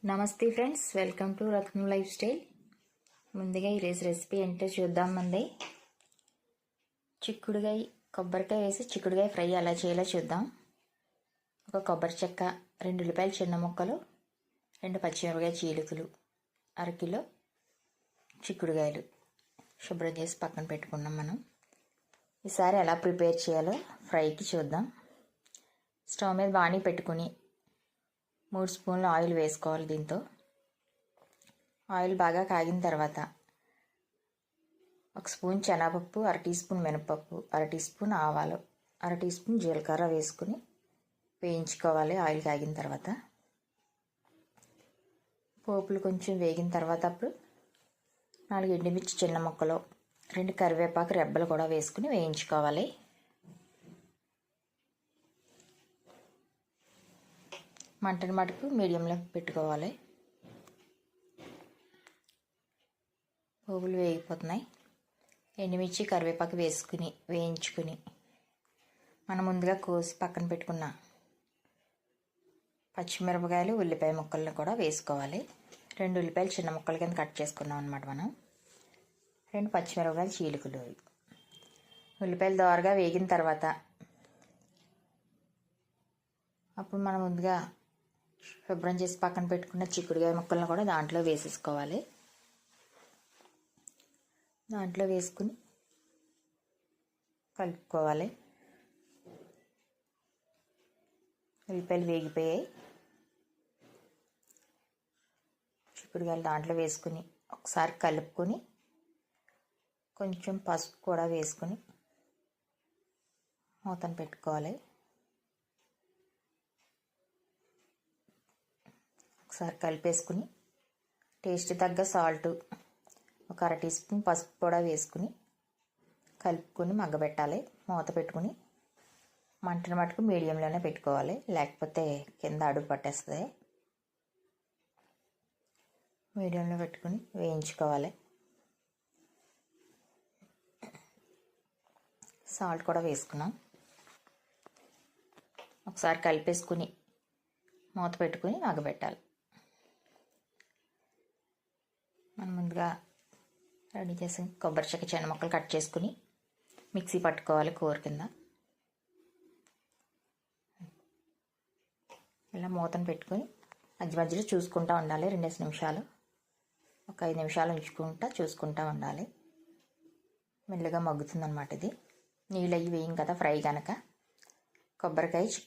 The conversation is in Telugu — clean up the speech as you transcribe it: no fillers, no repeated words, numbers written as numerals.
నమస్తే friends, welcome to Ratnam life style. ముందుగా ఈరోజు రెసిపీ ఏంటో చూద్దాం. మంది చిక్కుడుగాయ కొబ్బరికాయ వేసి చిక్కుడుగాయ ఫ్రై ఎలా చేయాలో చూద్దాం. ఒక కొబ్బరి చెక్క, 2 ఉల్లిపాయలు చిన్న ముక్కలు, 2 పచ్చిమిరపకాయ చీలికలు, అరకిలో చిక్కుడుగాయలు శుభ్రం చేసి పక్కన పెట్టుకున్నాం. మనం ఈసారి ఎలా ప్రిపేర్ చేయాలో ఫ్రైకి చూద్దాం. స్టవ్ మీద బాణీ పెట్టుకుని 3 స్పూన్ల ఆయిల్ వేసుకోవాలి. దీంతో ఆయిల్ బాగా కాగిన తర్వాత 1 స్పూన్ శనగపప్పు, 1 టీ స్పూన్ మినపప్పు, 1 టీ స్పూన్ ఆవాలు, 1 టీ స్పూన్ జీలకర్ర వేసుకుని వేయించుకోవాలి. ఆయిల్ కాగిన తర్వాత పోపులు కొంచెం వేగిన తర్వాత అప్పుడు 4 ఎండుమిర్చి చిన్న ముక్కలు, 2 కరివేపాకు రెబ్బలు కూడా వేసుకుని వేయించుకోవాలి. మంటను మటుకు మీడియంలో పెట్టుకోవాలి. పోగులు వేగిపోతున్నాయి. ఎండుమిర్చి కరివేపాకు వేసుకుని వేయించుకుని మనం ముందుగా కోసి పక్కన పెట్టుకున్న పచ్చిమిరపకాయలు, ఉల్లిపాయ ముక్కలను కూడా వేసుకోవాలి. 2 ఉల్లిపాయలు చిన్న ముక్కల కింద కట్ చేసుకున్నాం అన్నమాట. మనం 2 పచ్చిమిరపకాయలు చీలికలు. ఉల్లిపాయలు దోరగా వేగిన తర్వాత అప్పుడు మనం ముందుగా శుభ్రం చేసి పక్కన పెట్టుకున్న చిక్కుడుకాయ ముక్కలను కూడా దాంట్లో వేసేసుకోవాలి. దాంట్లో వేసుకుని కలుపుకోవాలి. ఉల్లిపాయలు వేగిపోయాయి. చిక్కుడుకాయలు దాంట్లో వేసుకుని ఒకసారి కలుపుకొని కొంచెం పసుపు కూడా వేసుకుని మూతను పెట్టుకోవాలి. ఒకసారి కలిపేసుకుని టేస్ట్ తగ్గ సాల్ట్, ఒక 1 టీ స్పూన్ పసుపు కూడా వేసుకుని కలుపుకొని మగ్గబెట్టాలి. మూత పెట్టుకుని మంటను మటుకు మీడియంలోనే పెట్టుకోవాలి, లేకపోతే కింద అడుగు పట్టేస్తుంది. మీడియంలో పెట్టుకుని వేయించుకోవాలి. సాల్ట్ కూడా వేసుకున్నాం. ఒకసారి కలిపేసుకుని మూత పెట్టుకుని మగ్గబెట్టాలి. మనం ముందుగా రెడీ చేసి కొబ్బరి చెక్క చిన్న ముక్కలు కట్ చేసుకుని మిక్సీ పట్టుకోవాలి కూర కింద. ఇలా మూతను పెట్టుకొని మధ్య మధ్యలో చూసుకుంటూ ఉండాలి. 2 నిమిషాలు, ఒక 5 నిమిషాలు చూసుకుంటూ ఉండాలి. మెల్లగా మగ్గుతుందన్నమాట. ఇది నీళ్ళు అయ్యి వేయం కదా ఫ్రై కనుక. కొబ్బరికాయ